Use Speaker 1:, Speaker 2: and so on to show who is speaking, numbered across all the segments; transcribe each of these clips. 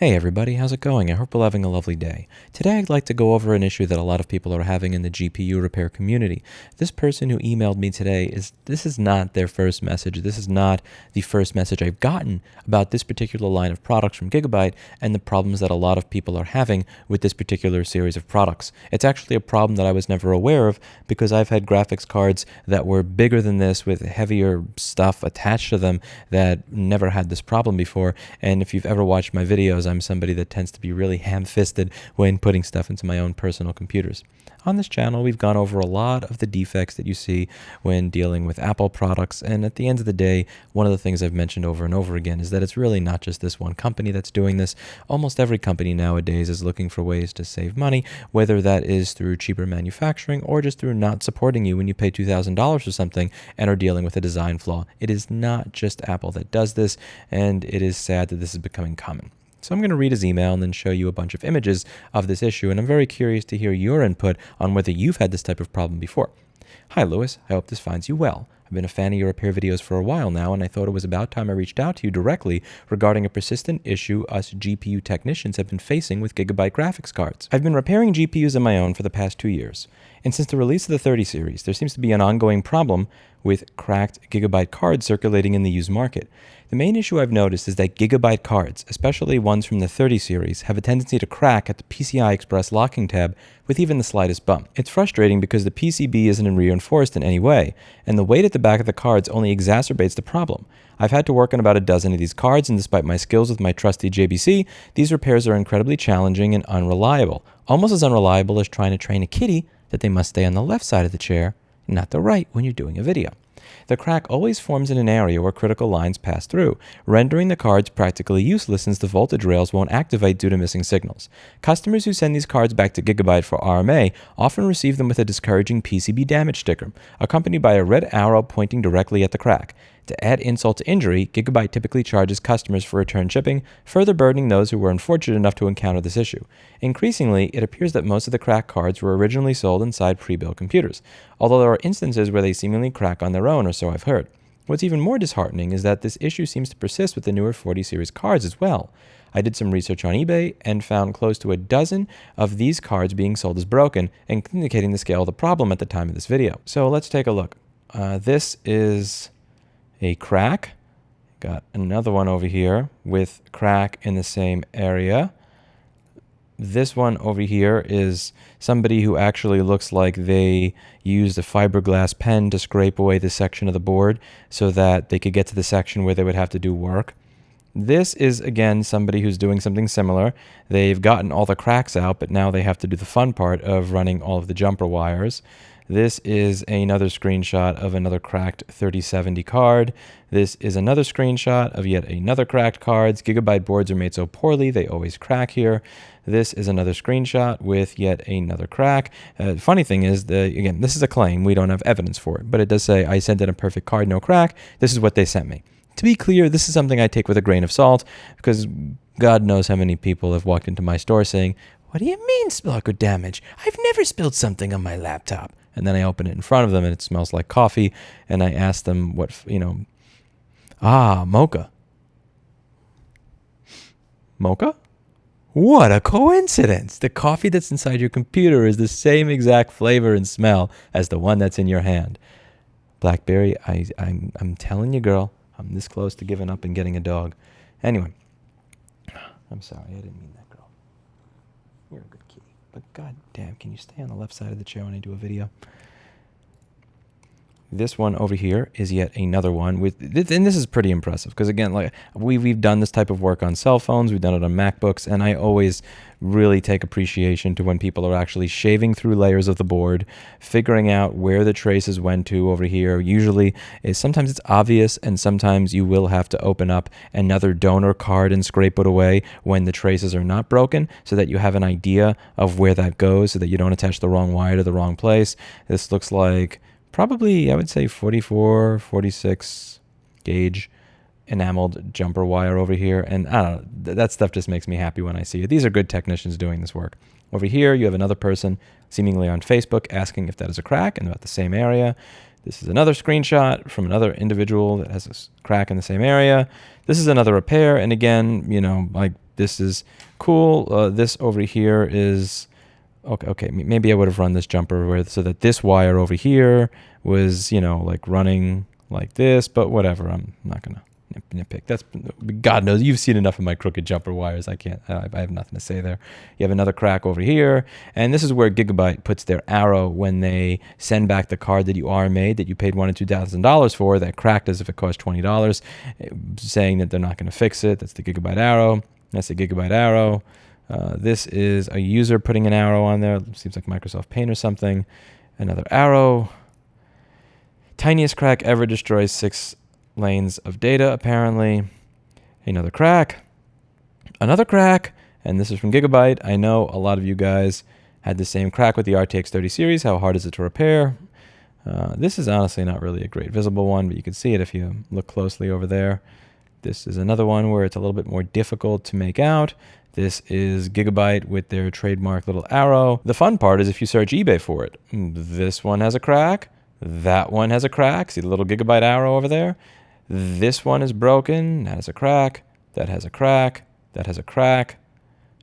Speaker 1: Hey everybody, how's it going? I hope you're having a lovely day. Today I'd like to go over an issue that a lot of people are having in the GPU repair community. This person who emailed me today this is not their first message. This is not the first message I've gotten about this particular line of products from Gigabyte and the problems that a lot of people are having with this particular series of products. It's actually a problem that I was never aware of because I've had graphics cards that were bigger than this with heavier stuff attached to them that never had this problem before. And if you've ever watched my videos, I'm somebody that tends to be really ham-fisted when putting stuff into my own personal computers. On this channel, we've gone over a lot of the defects that you see when dealing with Apple products, and at the end of the day, one of the things I've mentioned over and over again is that it's really not just this one company that's doing this. Almost every company nowadays is looking for ways to save money, whether that is through cheaper manufacturing or just through not supporting you when you pay $2,000 for something and are dealing with a design flaw. It is not just Apple that does this, and it is sad that this is becoming common. So I'm going to read his email and then show you a bunch of images of this issue, and I'm very curious to hear your input on whether you've had this type of problem before. Hi, Lewis. I hope this finds you well. I've been a fan of your repair videos for a while now, and I thought it was about time I reached out to you directly regarding a persistent issue us GPU technicians have been facing with Gigabyte graphics cards. I've been repairing GPUs on my own for the past 2 years, and since the release of the 30 series, there seems to be an ongoing problem with cracked Gigabyte cards circulating in the used market. The main issue I've noticed is that Gigabyte cards, especially ones from the 30 series, have a tendency to crack at the PCI Express locking tab with even the slightest bump. It's frustrating because the PCB isn't reinforced in any way, and the weight at the back of the cards only exacerbates the problem. I've had to work on about a dozen of these cards, and despite my skills with my trusty JBC, these repairs are incredibly challenging and unreliable. Almost as unreliable as trying to train a kitty that they must stay on the left side of the chair, not the right when you're doing a video. The crack always forms in an area where critical lines pass through, rendering the cards practically useless since the voltage rails won't activate due to missing signals. Customers who send these cards back to Gigabyte for RMA often receive them with a discouraging PCB damage sticker, accompanied by a red arrow pointing directly at the crack. To add insult to injury, Gigabyte typically charges customers for return shipping, further burdening those who were unfortunate enough to encounter this issue. Increasingly, it appears that most of the cracked cards were originally sold inside pre-built computers, although there are instances where they seemingly crack on their own, or so I've heard. What's even more disheartening is that this issue seems to persist with the newer 40 series cards as well. I did some research on eBay and found close to a dozen of these cards being sold as broken, and indicating the scale of the problem at the time of this video. So let's take a look. This is a crack. Got another one over here with crack in the same area. This one over here is somebody who actually looks like they used a fiberglass pen to scrape away this section of the board so that they could get to the section where they would have to do work. This is, again, somebody who's doing something similar. They've gotten all the cracks out, but now they have to do the fun part of running all of the jumper wires. This is another screenshot of another cracked 3070 card. This is another screenshot of yet another cracked cards. Gigabyte boards are made so poorly, they always crack here. This is another screenshot with yet another crack. Funny thing is, again, this is a claim. We don't have evidence for it, but it does say, I sent in a perfect card, no crack. This is what they sent me. To be clear, this is something I take with a grain of salt because God knows how many people have walked into my store saying, "What do you mean spark damage? I've never spilled something on my laptop." And then I open it in front of them and it smells like coffee. And I ask them what, mocha. Mocha? What a coincidence. The coffee that's inside your computer is the same exact flavor and smell as the one that's in your hand. Blackberry, I'm telling you, girl, I'm this close to giving up and getting a dog. Anyway, I'm sorry, I didn't mean that, girl. You're a good kitty. But god damn, can you stay on the left side of the chair when I do a video? This one over here is yet another one with, and this is pretty impressive because again, like we've done this type of work on cell phones, we've done it on MacBooks, and I always really take appreciation to when people are actually shaving through layers of the board, figuring out where the traces went to over here. Usually, sometimes it's obvious, and sometimes you will have to open up another donor card and scrape it away when the traces are not broken, so that you have an idea of where that goes, so that you don't attach the wrong wire to the wrong place. This looks like probably, I would say 44, 46 gauge enameled jumper wire over here. And I don't know, that stuff just makes me happy when I see it. These are good technicians doing this work. Over here, you have another person seemingly on Facebook asking if that is a crack in about the same area. This is another screenshot from another individual that has a crack in the same area. This is another repair. And again, like this is cool. This over here is, okay, maybe I would have run this jumper so that this wire over here was, like running like this, but whatever. I'm not going to nitpick. That's, God knows, you've seen enough of my crooked jumper wires. I have nothing to say there. You have another crack over here, and this is where Gigabyte puts their arrow when they send back the card that you made, that you paid $1,000 and $2,000 for, that cracked as if it cost $20, saying that they're not going to fix it. That's the Gigabyte arrow. That's the Gigabyte arrow. This is a user putting an arrow on there. Seems like Microsoft Paint or something. Another arrow. Tiniest crack ever destroys 6 lanes of data, apparently. Another crack. Another crack. And this is from Gigabyte. I know a lot of you guys had the same crack with the RTX 30 series. How hard is it to repair? This is honestly not really a great visible one, but you can see it if you look closely over there. This is another one where it's a little bit more difficult to make out. This is Gigabyte with their trademark little arrow. The fun part is if you search eBay for it. This one has a crack. That one has a crack. See the little Gigabyte arrow over there? This one is broken. That has a crack. That has a crack. That has a crack.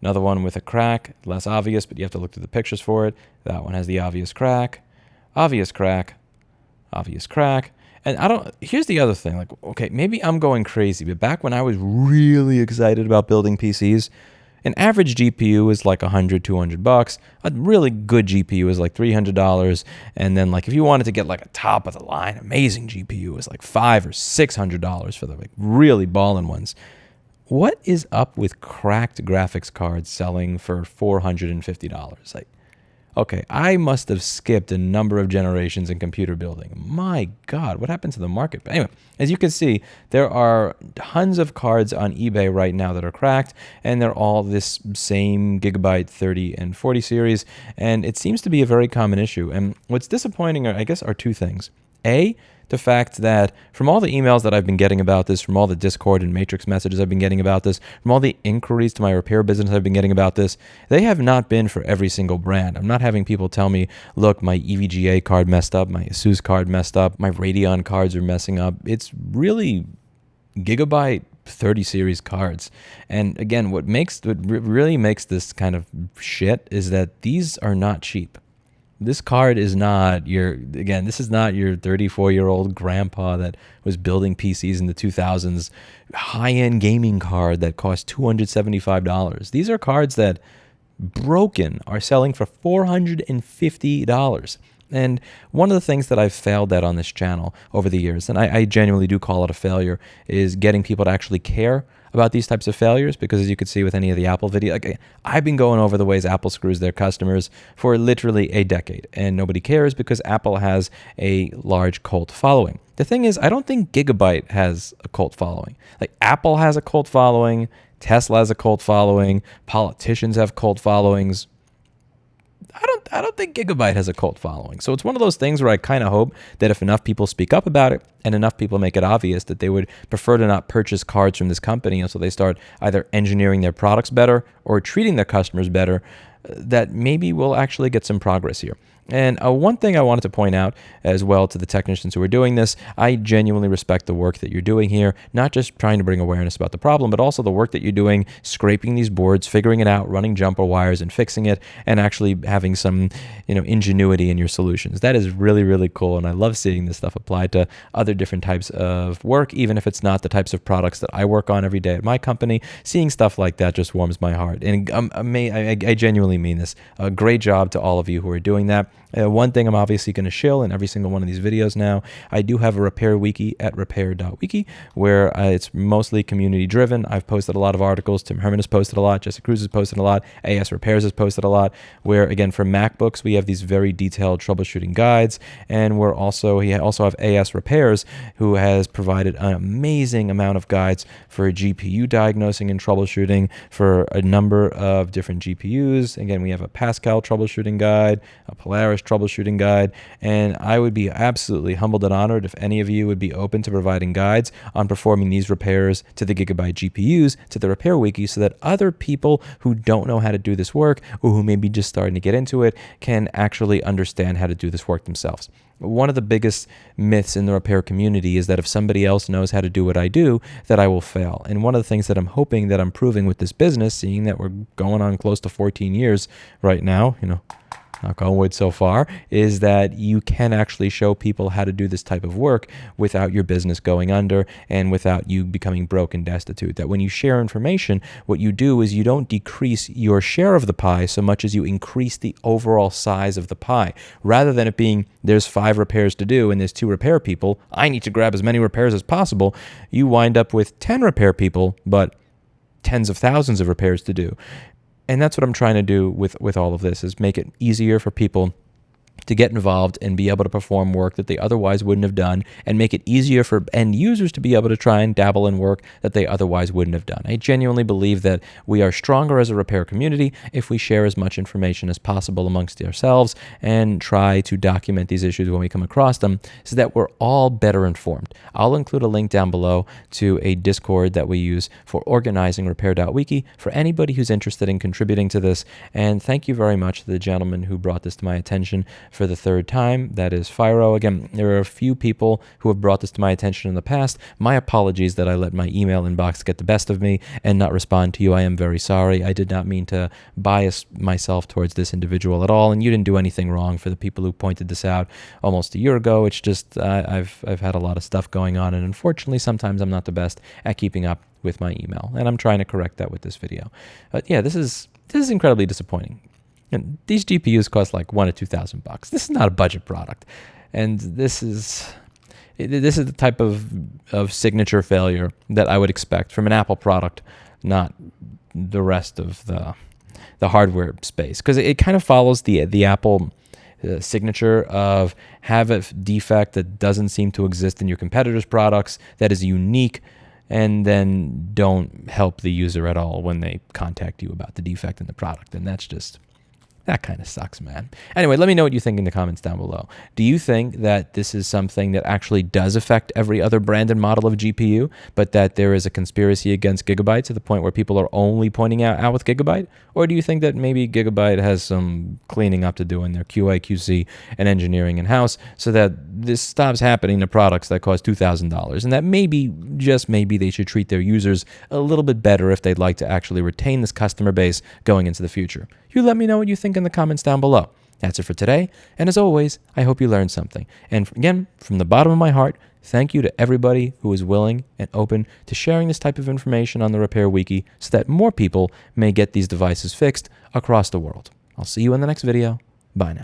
Speaker 1: Another one with a crack. Less obvious, but you have to look through the pictures for it. That one has the obvious crack. Obvious crack. Obvious crack. And here's the other thing. Like, okay, maybe I'm going crazy, but back when I was really excited about building PCs, an average GPU is like $100, $200. A really good GPU is like $300. And then like if you wanted to get like a top of the line amazing GPU is like $500 or $600 for the like really ballin' ones. What is up with cracked graphics cards selling for $450? Like, okay, I must have skipped a number of generations in computer building. My God, what happened to the market? But anyway, as you can see, there are tons of cards on eBay right now that are cracked, and they're all this same Gigabyte 30 and 40 series, and it seems to be a very common issue. And what's disappointing, I guess, are two things. A, the fact that from all the emails that I've been getting about this, from all the Discord and Matrix messages I've been getting about this, from all the inquiries to my repair business I've been getting about this, they have not been for every single brand. I'm not having people tell me, look, my EVGA card messed up, my Asus card messed up, my Radeon cards are messing up. It's really Gigabyte 30 series cards. And again, what really makes this kind of shit is that these are not cheap. This card is not this is not your 34-year-old grandpa that was building PCs in the 2000s, high-end gaming card that cost $275. These are cards that, broken, are selling for $450. And one of the things that I've failed at on this channel over the years, and I genuinely do call it a failure, is getting people to actually care about these types of failures, because as you could see with any of the Apple video, like, I've been going over the ways Apple screws their customers for literally a decade, and nobody cares because Apple has a large cult following. The thing is, I don't think Gigabyte has a cult following. Like, Apple has a cult following, Tesla has a cult following, politicians have cult followings. I don't think Gigabyte has a cult following. So it's one of those things where I kind of hope that if enough people speak up about it and enough people make it obvious that they would prefer to not purchase cards from this company, and so they start either engineering their products better or treating their customers better, that maybe we'll actually get some progress here. And one thing I wanted to point out as well to the technicians who are doing this, I genuinely respect the work that you're doing here, not just trying to bring awareness about the problem, but also the work that you're doing, scraping these boards, figuring it out, running jumper wires and fixing it, and actually having some, ingenuity in your solutions. That is really, really cool, and I love seeing this stuff applied to other different types of work, even if it's not the types of products that I work on every day at my company. Seeing stuff like that just warms my heart, and I genuinely mean this. A great job to all of you who are doing that. One thing I'm obviously going to shill in every single one of these videos now, I do have a repair wiki at repair.wiki where it's mostly community driven. I've posted a lot of articles. Tim Herman has posted a lot. Jessica Cruz has posted a lot. AS Repairs has posted a lot, where again for MacBooks we have these very detailed troubleshooting guides, and we also have AS Repairs, who has provided an amazing amount of guides for GPU diagnosing and troubleshooting for a number of different GPUs, Again, we have a Pascal troubleshooting guide, a Polaris troubleshooting guide, and I would be absolutely humbled and honored if any of you would be open to providing guides on performing these repairs to the Gigabyte GPUs to the Repair Wiki, so that other people who don't know how to do this work, or who may be just starting to get into it, can actually understand how to do this work themselves. One of the biggest myths in the repair community is that if somebody else knows how to do what I do, that I will fail. And one of the things that I'm hoping that I'm proving with this business, seeing that we're going on close to 14 years right now, knock on wood so far, is that you can actually show people how to do this type of work without your business going under and without you becoming broke and destitute. That when you share information, what you do is you don't decrease your share of the pie so much as you increase the overall size of the pie. Rather than it being there's 5 repairs to do and there's 2 repair people, I need to grab as many repairs as possible, you wind up with 10 repair people, but tens of thousands of repairs to do. And that's what I'm trying to do with all of this, is make it easier for people to get involved and be able to perform work that they otherwise wouldn't have done, and make it easier for end users to be able to try and dabble in work that they otherwise wouldn't have done. I genuinely believe that we are stronger as a repair community if we share as much information as possible amongst ourselves and try to document these issues when we come across them, so that we're all better informed. I'll include a link down below to a Discord that we use for organizing repair.wiki for anybody who's interested in contributing to this. And thank you very much to the gentleman who brought this to my attention for the 3rd time. That is Fyro. Again, there are a few people who have brought this to my attention in the past. My apologies that I let my email inbox get the best of me and not respond to you. I am very sorry. I did not mean to bias myself towards this individual at all, and you didn't do anything wrong. For the people who pointed this out almost a year ago, it's just I've had a lot of stuff going on, and unfortunately sometimes I'm not the best at keeping up with my email, and I'm trying to correct that with this video. But yeah, this is incredibly disappointing. And these GPUs cost like $1,000 to $2,000. This is not a budget product, and this is the type of signature failure that I would expect from an Apple product, not the rest of the hardware space, because it kind of follows the Apple signature of have a defect that doesn't seem to exist in your competitors' products, that is unique, and then don't help the user at all when they contact you about the defect in the product. And that kind of sucks, man. Anyway, let me know what you think in the comments down below. Do you think that this is something that actually does affect every other brand and model of GPU, but that there is a conspiracy against Gigabyte to the point where people are only pointing out with Gigabyte? Or do you think that maybe Gigabyte has some cleaning up to do in their QA, QC, and engineering in-house, so that this stops happening to products that cost $2,000, and that maybe, just maybe, they should treat their users a little bit better if they'd like to actually retain this customer base going into the future? You let me know what you think in the comments down below. That's it for today, and as always, I hope you learned something. And again, from the bottom of my heart, thank you to everybody who is willing and open to sharing this type of information on the Repair Wiki, so that more people may get these devices fixed across the world. I'll see you in the next video. Bye now.